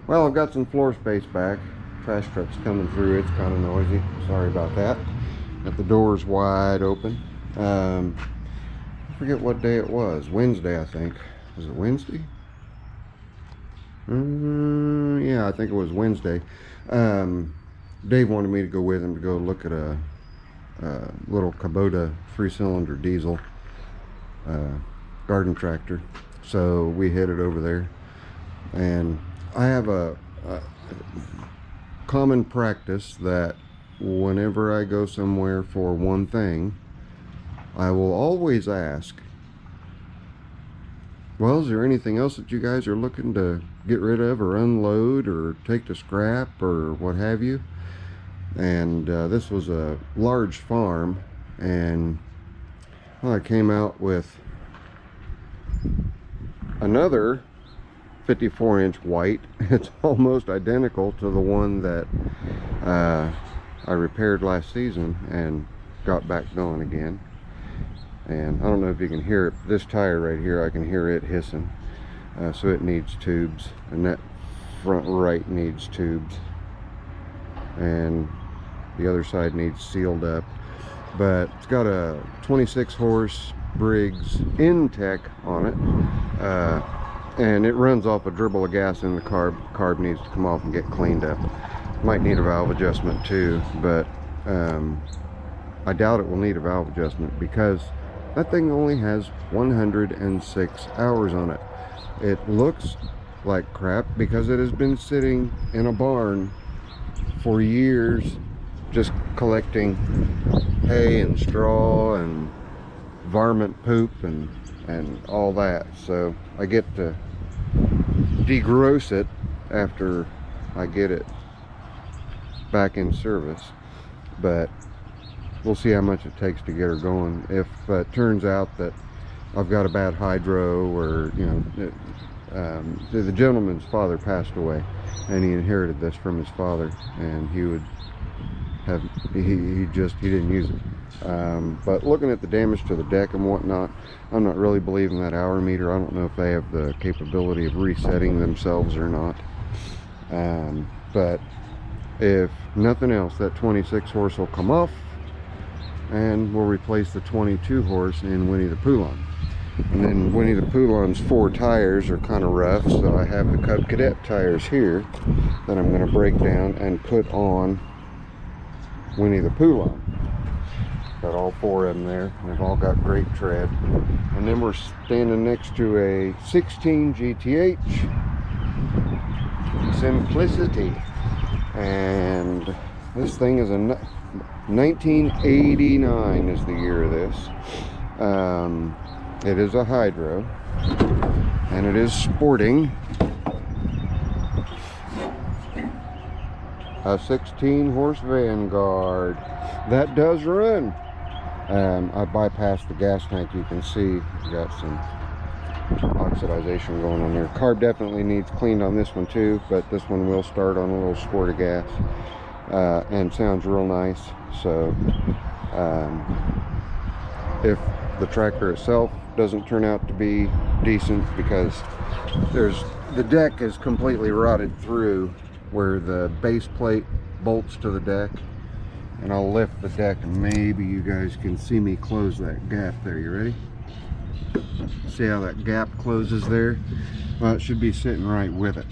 Well, I've got some floor space back. Trash truck's coming through. It's kind of noisy. Sorry about that. Got the doors wide open. I forget what day it was. Wednesday, I think. Was it Wednesday? Yeah, I think it was Wednesday. Dave wanted me to go with him to go look at a little Kubota 3-cylinder diesel garden tractor. So we headed over there, and I have a common practice that whenever I go somewhere for one thing, I will always ask, well, is there anything else that you guys are looking to get rid of or unload or take to scrap or what have you? And this was a large farm, and well, I came out with another 54-inch white. It's almost identical to the one that I repaired last season and got back going again. And I don't know if you can hear it. This tire right here, I can hear it hissing. So it needs tubes, and that front right needs tubes, and the other side needs sealed up. But it's got a 26 horse Briggs Intech on it, and it runs off a dribble of gas in the carb. Carb needs to come off and get cleaned up. Might need a valve adjustment too, but I doubt it will need a valve adjustment because that thing only has 106 hours on it. It looks like crap because it has been sitting in a barn for years, just collecting hay and straw and varmint poop and all that. So I get to degross it after I get it back in service, but we'll see how much it takes to get her going. If it turns out that I've got a bad hydro, or the gentleman's father passed away and he inherited this from his father, and he would have he didn't use it. But looking at the damage to the deck and whatnot, I'm not really believing that hour meter. I don't know if they have the capability of resetting themselves or not. But if nothing else, that 26 horse will come off, and we'll replace the 22 horse in Winnie the Pooh. And then Winnie the Pooh's 4 tires are kind of rough, so I have the Cub Cadet tires here that I'm going to break down and put on Winnie the Pooh. Got all 4 of them there. They've all got great tread. And then we're standing next to a 16 GTH Simplicity, and this thing is a 1989 is the year of this. It is a hydro, and it is sporting a 16 horse Vanguard that does run. I bypassed the gas tank. You can see we've got some oxidization going on there. Carb definitely needs cleaned on this one too, but this one will start on a little squirt of gas, and sounds real nice. So if the tractor itself doesn't turn out to be decent, because the deck is completely rotted through where the base plate bolts to the deck, and I'll lift the deck and maybe you guys can see me close that gap there. You ready? See how that gap closes there? Well, it should be sitting right with it.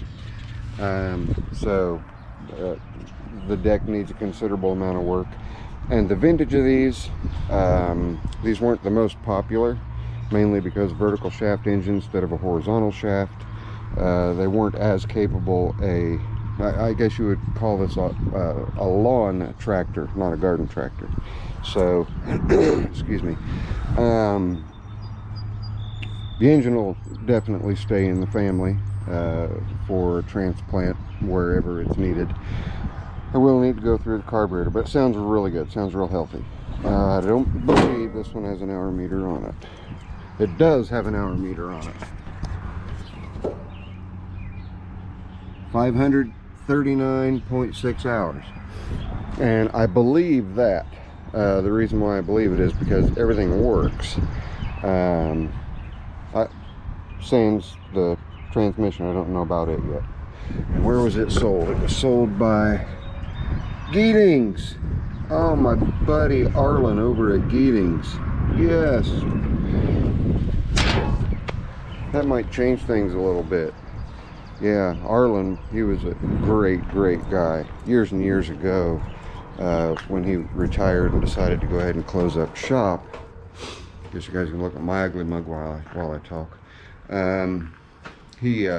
So the deck needs a considerable amount of work. And the vintage of these weren't the most popular, mainly because vertical shaft engine instead of a horizontal shaft. They weren't as capable I guess you would call this a lawn tractor, not a garden tractor. So, excuse me. The engine will definitely stay in the family for transplant wherever it's needed. I will need to go through the carburetor, but it sounds really good. It sounds real healthy. I don't believe this one has an hour meter on it. It does have an hour meter on it. 539.6 hours. And I believe that. The reason why I believe it is because everything works. Sans the transmission, I don't know about it yet. And where was it sold? It was sold by Geetings. Oh, my buddy Arlen over at Geetings. Yes. That might change things a little bit. Yeah, Arlen, he was a great guy. Years and years ago, when he retired and decided to go ahead and close up shop. Guess you guys can look at my ugly mug while I talk. He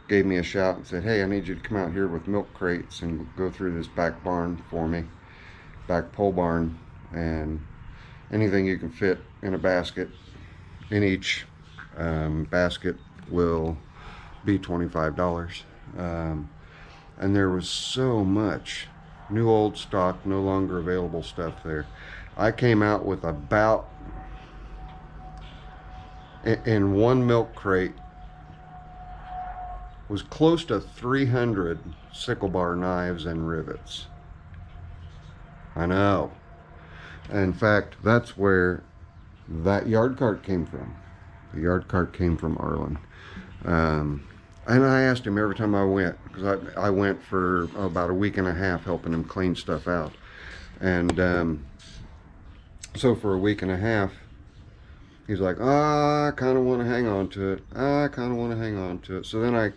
gave me a shout and said, hey, I need you to come out here with milk crates and go through this back barn for me. Back pole barn, and anything you can fit in a basket in each basket will be $25. And there was so much new old stock, no longer available stuff there. I came out with about, in one milk crate, was close to 300 sickle bar knives and rivets. I know. In fact, that's where that yard cart came from. The yard cart came from Arlen. And I asked him every time I went, because I went for about a week and a half helping him clean stuff out. And so for a week and a half, he's like, I kind of want to hang on to it. I kind of want to hang on to it. So then I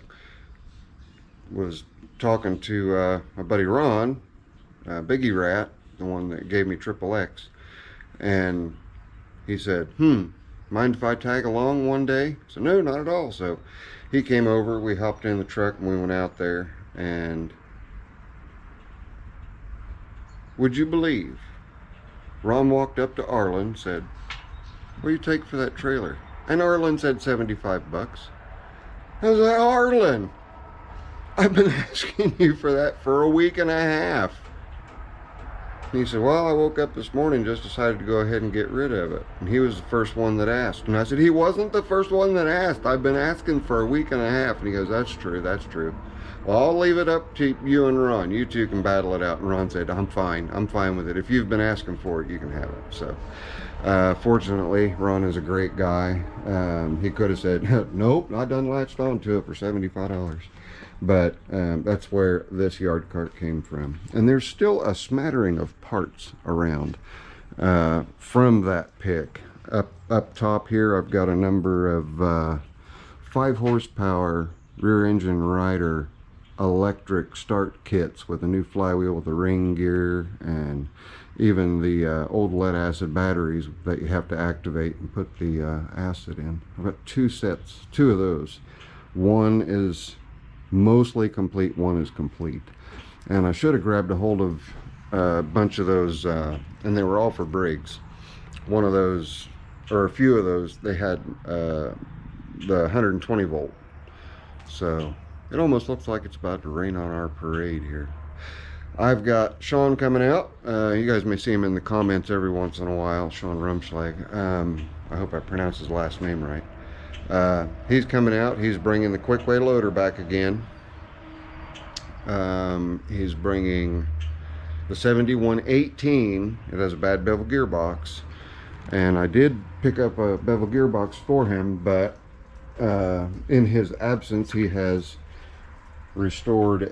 was talking to my buddy Ron, Biggie Rat, the one that gave me XXX, and he said, mind if I tag along one day? I said, no, not at all. So he came over, we hopped in the truck, and we went out there, and would you believe, Ron walked up to Arlen and said, what do you take for that trailer? And Arlen said $75. I was like, Arlen, I've been asking you for that for a week and a half. And he said, well, I woke up this morning, just decided to go ahead and get rid of it. And he was the first one that asked. And I said, he wasn't the first one that asked. I've been asking for a week and a half. And he goes, that's true, that's true. Well, I'll leave it up to you and Ron. You two can battle it out. And Ron said, I'm fine with it. If you've been asking for it, you can have it. So fortunately, Ron is a great guy. He could have said, nope, I done latched on to it for $75. But that's where this yard cart came from. And there's still a smattering of parts around from that pick. Up top here, I've got a number of 5 horsepower rear engine rider electric start kits with a new flywheel with a ring gear, and even the old lead acid batteries that you have to activate and put the acid in. I've got 2 sets, 2 of those. One is mostly complete, one is complete. And I should have grabbed a hold of a bunch of those, and they were all for Briggs. One of those, or a few of those, they had the 120 volt. So it almost looks like it's about to rain on our parade here. I've got Sean coming out. You guys may see him in the comments every once in a while, Sean Rumschlag. I hope I pronounced his last name right. He's coming out. He's bringing the Kwik loader back again. He's bringing the 7118. It has a bad bevel gearbox, and I did pick up a bevel gearbox for him, but in his absence he has restored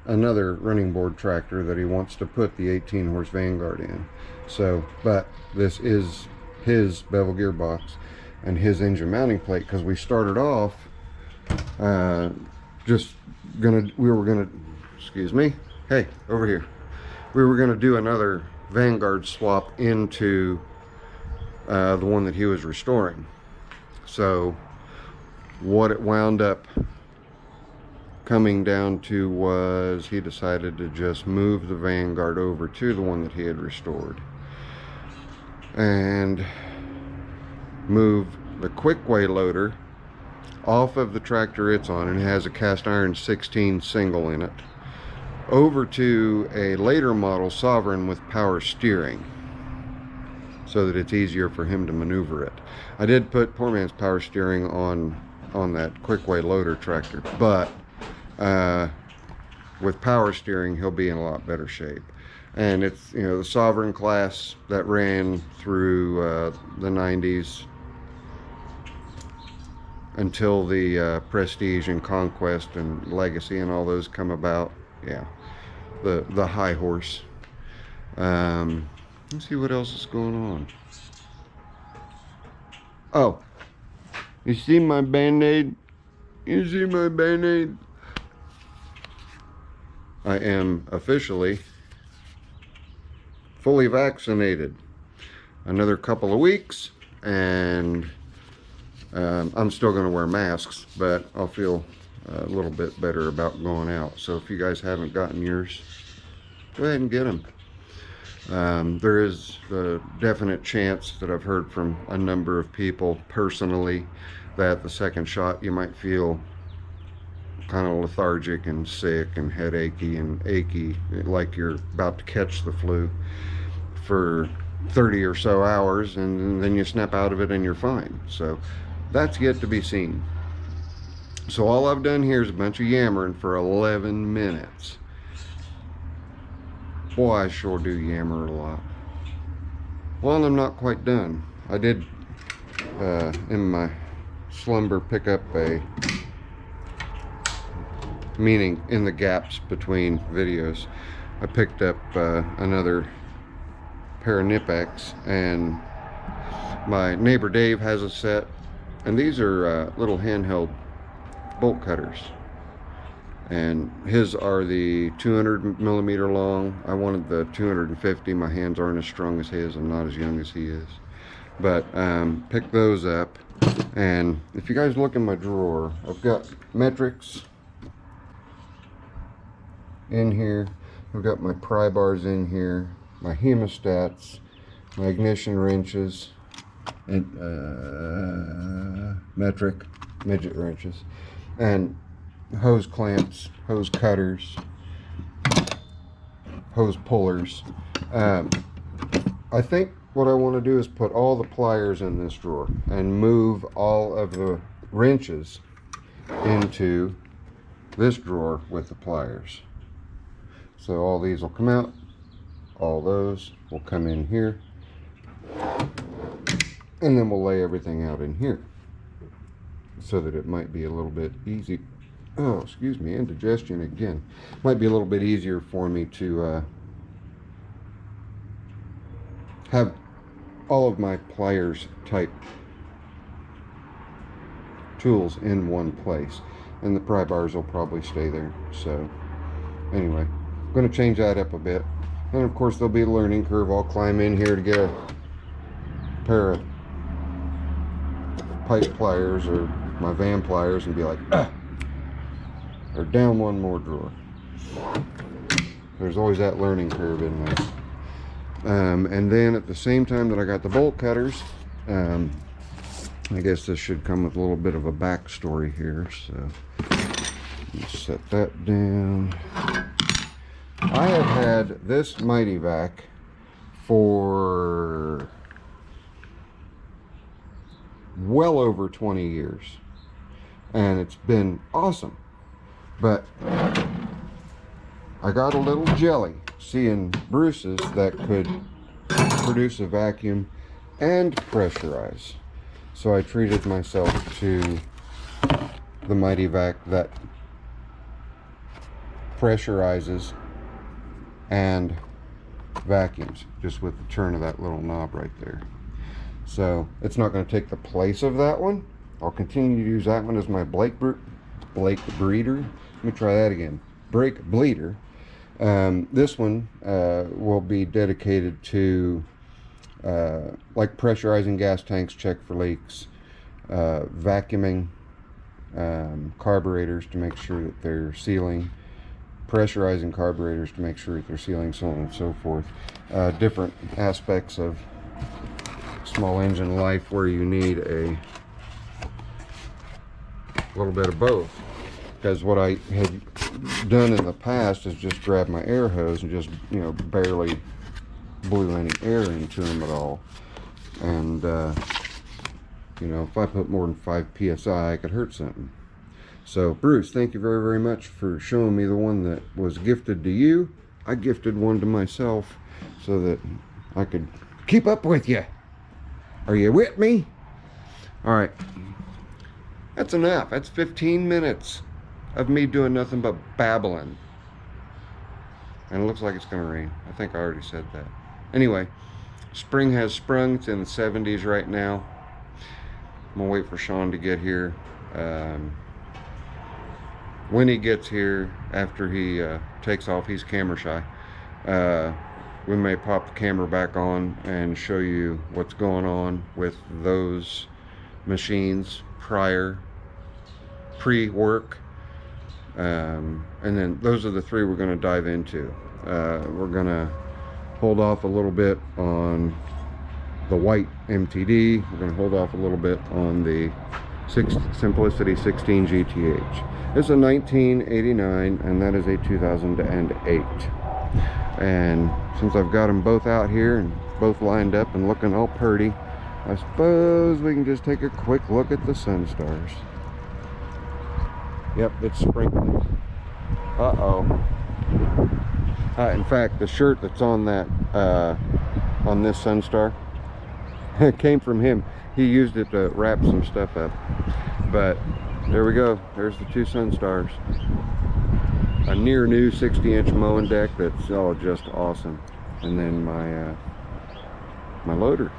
another running board tractor that he wants to put the 18 horse Vanguard in. So, but this is his bevel gearbox and his engine mounting plate, because we started off we were gonna excuse me, hey, over here, we were gonna do another Vanguard swap into the one that he was restoring. So what it wound up coming down to was he decided to just move the Vanguard over to the one that he had restored and move the Kwik loader off of the tractor it's on, and it has a cast iron 16 single in it, over to a later model Sovereign with power steering, so that it's easier for him to maneuver it. I did put poor man's power steering on that Kwik loader tractor, but with power steering he'll be in a lot better shape. And it's, you know, the Sovereign class that ran through the 90s. until the Prestige and Conquest and Legacy and all those come about. Yeah, the high horse. Let's see what else is going on. Oh, you see my Band-Aid? You see my Band-Aid? I am officially fully vaccinated. Another couple of weeks and I'm still going to wear masks, but I'll feel a little bit better about going out. So if you guys haven't gotten yours, go ahead and get them. There is a definite chance that I've heard from a number of people personally that the second shot you might feel kind of lethargic and sick and headachy and achy, like you're about to catch the flu for 30 or so hours, and then you snap out of it and you're fine. So that's yet to be seen. So all I've done here is a bunch of yammering for 11 minutes. Boy, I sure do yammer a lot. Well, I'm not quite done. I did in my slumber pick up meaning in the gaps between videos, I picked up another pair of Nipex, and my neighbor Dave has a set, and these are little handheld bolt cutters, and his are the 200 millimeter long. I wanted the 250. My hands aren't as strong as his. I'm not as young as he is, but picked those up. And if you guys look in my drawer, I've got metrics in here. I've got my pry bars in here, my hemostats, my ignition wrenches, and midget wrenches, and hose clamps, hose cutters, hose pullers. I think what I want to do is put all the pliers in this drawer and move all of the wrenches into this drawer with the pliers. So all these will come out, all those will come in here, and then we'll lay everything out in here so that it might be a little bit easy. Oh, excuse me, indigestion again. Might be a little bit easier for me to have all of my pliers type tools in one place, and the pry bars will probably stay there. So anyway, I'm going to change that up a bit, and of course there'll be a learning curve. I'll climb in here to get a pair of pipe pliers or my van pliers and be like, or down one more drawer. There's always that learning curve in there. And then at the same time that I got the bolt cutters, I guess this should come with a little bit of a backstory here. So let's set that down. I have had this Mighty Vac for well over 20 years, and it's been awesome. But I got a little jelly seeing Bruce's that could produce a vacuum and pressurize. So I treated myself to the Mighty Vac that pressurizes and vacuums just with the turn of that little knob right there. So it's not going to take the place of that one. I'll continue to use that one as my brake breeder. Let me try that again. Brake bleeder. This one will be dedicated to like pressurizing gas tanks, check for leaks, vacuuming carburetors to make sure that they're sealing, pressurizing carburetors to make sure that they're sealing, so on and so forth. Different aspects of small engine life where you need a little bit of both. Because what I had done in the past is just grab my air hose and just, you know, barely blew any air into them at all. And, you know, if I put more than 5 psi, I could hurt something. So, Bruce, thank you very, very much for showing me the one that was gifted to you. I gifted one to myself so that I could keep up with you. Are you with me? All right. That's enough. That's 15 minutes of me doing nothing but babbling. And it looks like it's gonna rain. I think I already said that. Anyway, spring has sprung. It's in the 70s right now. I'm gonna wait for Sean to get here. When he gets here, after he takes off, he's camera shy. We may pop the camera back on and show you what's going on with those machines pre-work. And then those are the three we're going to dive into. We're going to hold off a little bit on the white MTD. We're going to hold off a little bit on the Simplicity 16 GTH. It's a 1989 and that is a 2008. And since I've got them both out here and both lined up and looking all pretty, I suppose we can just take a quick look at the sun stars. Yep, it's sprinkling. In fact, the shirt that's on that on this Sunstar came from him. He used it to wrap some stuff up. But there we go. There's the two Sunstars. A near new 60-inch mowing deck that's just awesome. And then my loader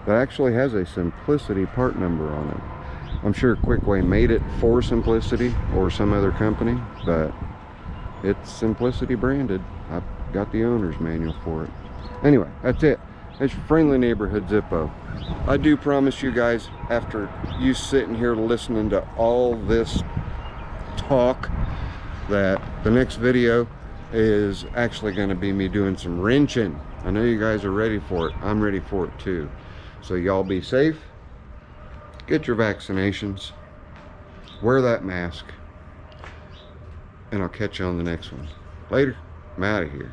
that actually has a Simplicity part number on it. I'm sure Kwik made it for Simplicity or some other company, but it's Simplicity branded. I've got the owner's manual for it. Anyway, that's it. It's your friendly neighborhood Zippo. I do promise you guys, after you sitting here listening to all this talk, that the next video is actually going to be me doing some wrenching. I know you guys are ready for it. I'm ready for it too. So y'all be safe. Get your vaccinations. Wear that mask. And I'll catch you on the next one. Later. I'm out of here.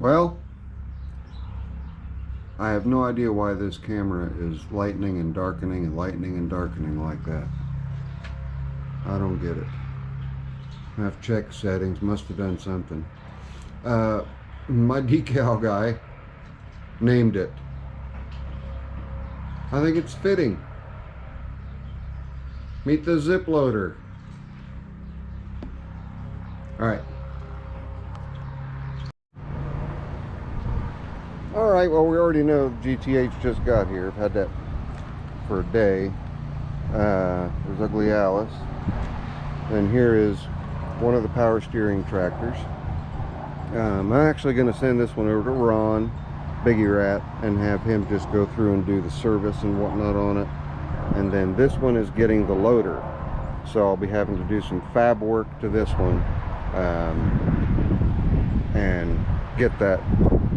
Well, I have no idea why this camera is lightening and darkening and lightening and darkening like that. I don't get it. I have checked settings, must have done something. My decal guy named it. I think it's fitting. Meet the zip loader. Alright. Alright, well, we already know GTH just got here. I've had that for a day. There's Ugly Alice. And here is one of the power steering tractors. I'm actually going to send this one over to Ron, Biggie Rat, and have him just go through and do the service and whatnot on it. And then this one is getting the loader. So I'll be having to do some fab work to this one. And get that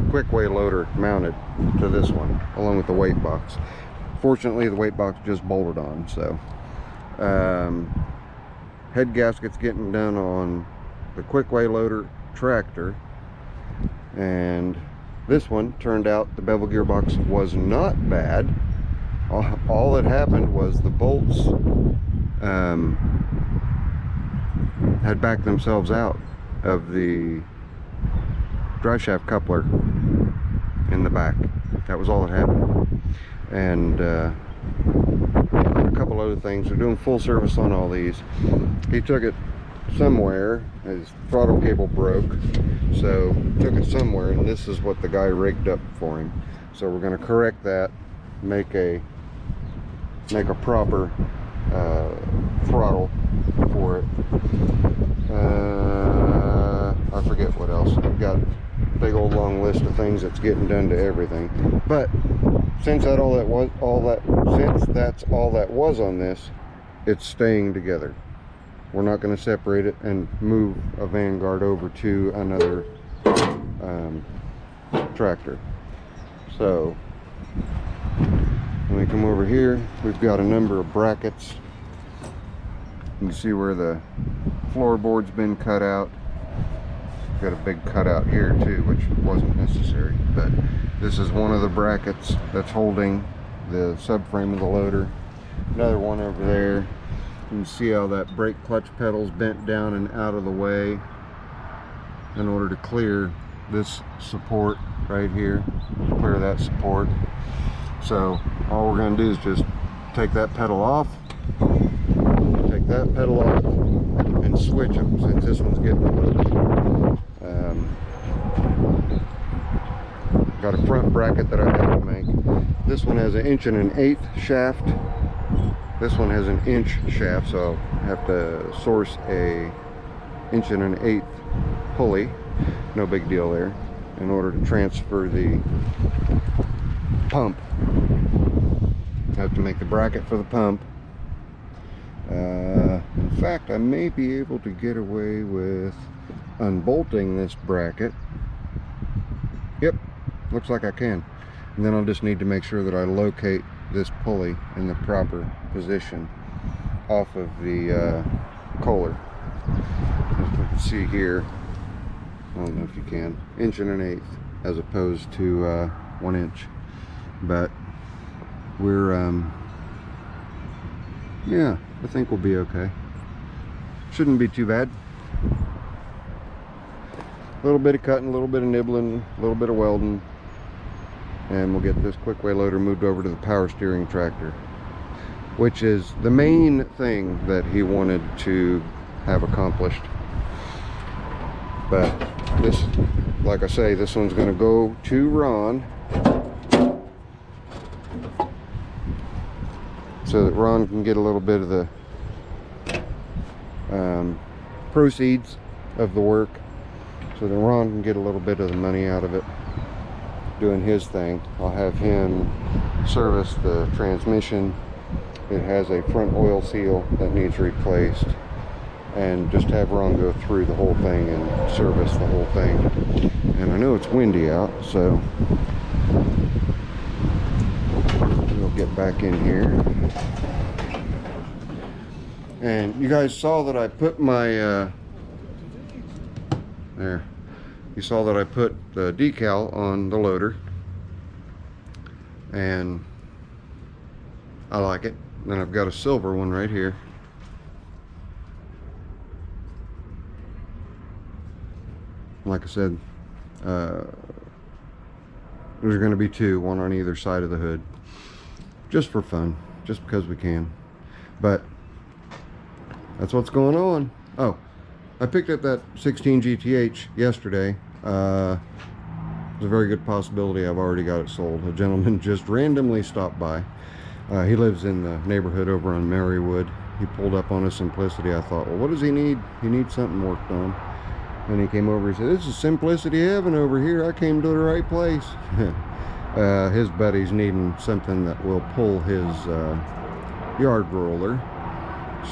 Kwik loader mounted to this one along with the weight box. Fortunately, the weight box just bolted on. So head gasket's getting done on the Kwik loader tractor, and this one turned out the bevel gearbox was not bad. All that happened was the bolts had backed themselves out of the drive shaft coupler in the back. That was all that happened. And a couple other things. We're doing full service on all these. He took it somewhere. His throttle cable broke, so took it somewhere, and this is what the guy rigged up for him. So we're going to correct that, make a proper throttle for it. I forget what else. I've got a big old long list of things that's getting done to everything. But since that's all that was on this, it's staying together. We're not going to separate it and move a Vanguard over to another tractor. So when we come over here, we've got a number of brackets. You can see where the floorboard's been cut out. Got a big cutout here too, which wasn't necessary, but this is one of the brackets that's holding the subframe of the loader. Another one over there. You can see how that brake clutch pedal's bent down and out of the way in order to clear this support right here, clear that support. So all we're going to do is just take that pedal off, take that pedal off, and switch them, since this one's getting a little got a front bracket that I have to make. This one has an 1 1/8" shaft. This one has an 1" shaft, so I'll have to source a 1 1/8" pulley. No big deal there. In order to transfer the pump, I have to make the bracket for the pump. In fact, I may be able to get away with unbolting this bracket. Yep, looks like I can. And then I'll just need to make sure that I locate this pulley in the proper position off of the Kohler. As you can see here, I don't know if you can, 1 1/8" as opposed to 1 inch. But we're yeah, I think we'll be okay. Shouldn't be too bad. A little bit of cutting, a little bit of nibbling, a little bit of welding, and we'll get this Kwik loader moved over to the power steering tractor, which is the main thing that he wanted to have accomplished. But this, like I say, this one's going to go to Ron, so that Ron can get a little bit of the proceeds of the work, so that Ron can get a little bit of the money out of it doing his thing. I'll have him service the transmission. It has a front oil seal that needs replaced, and just have Ron go through the whole thing and service the whole thing. And I know it's windy out, so we'll get back in here. And you guys saw that I put my there. You saw that I put the decal on the loader, and I like it. Then I've got a silver one right here. Like I said, there's going to be two, one on either side of the hood, just for fun, just because we can. But that's what's going on. Oh, I picked up that 16 GTH yesterday. There's a very good possibility I've already got it sold. A gentleman just randomly stopped by. He lives in the neighborhood over on Marywood. He pulled up on a Simplicity. I thought, well, what does he need? He needs something worked on. And he came over and said, this is Simplicity Heaven over here. I came to the right place. His buddy's needing something that will pull his yard roller.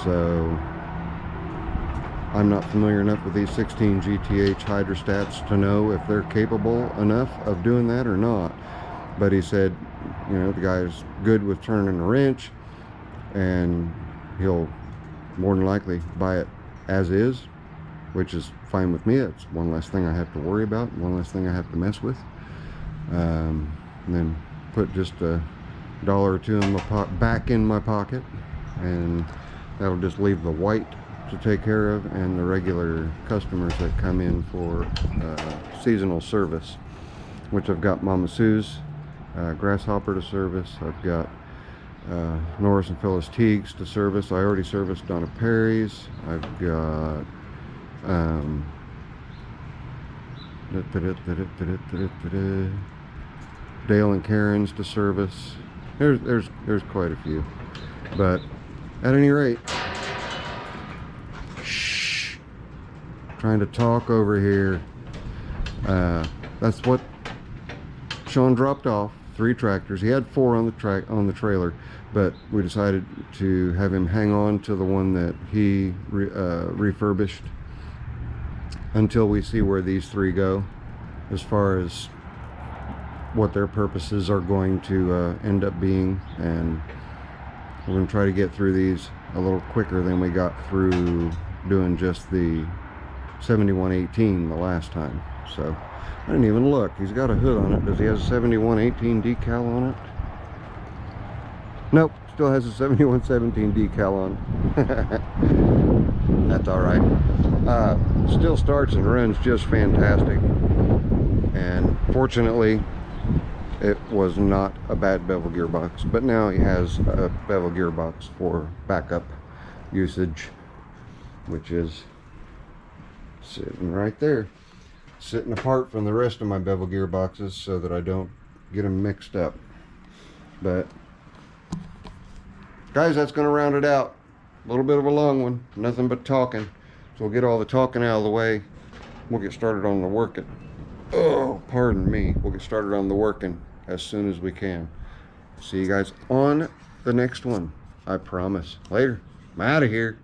So I'm not familiar enough with these 16 GTH hydrostats to know if they're capable enough of doing that or not. But he said, you know, the guy's good with turning a wrench, and he'll more than likely buy it as is, which is fine with me. It's one less thing I have to worry about, one less thing I have to mess with. And then put just $1 or $2 in my back in my pocket, and that'll just leave the white to take care of, and the regular customers that come in for seasonal service, which I've got Mama Sue's Grasshopper to service. I've got Norris and Phyllis Teague's to service. I already serviced Donna Perry's. I've got Dale and Karen's to service. There's quite a few, but At any rate, shh, trying to talk over here. That's what Sean dropped off. 3 tractors. He had 4 on the trailer, but we decided to have him hang on to the one that he refurbished until we see where these 3 go, as far as what their purposes are going to end up being. And we're going to try to get through these a little quicker than we got through doing just the 7118 the last time. So I didn't even look. He's got a hood on it. Does he have a 7118 decal on it? Nope, still has a 7117 decal on it. That's all right. Still starts and runs just fantastic. And fortunately, it was not a bad bevel gearbox, but now he has a bevel gearbox for backup usage, which is sitting right there, sitting apart from the rest of my bevel gearboxes so that I don't get them mixed up. But guys, that's going to round it out. A little bit of a long one, nothing but talking. So we'll get all the talking out of the way. We'll get started on the working. Oh, pardon me. We'll get started on the working as soon as we can. See you guys on the next one. I promise. Later. I'm out of here.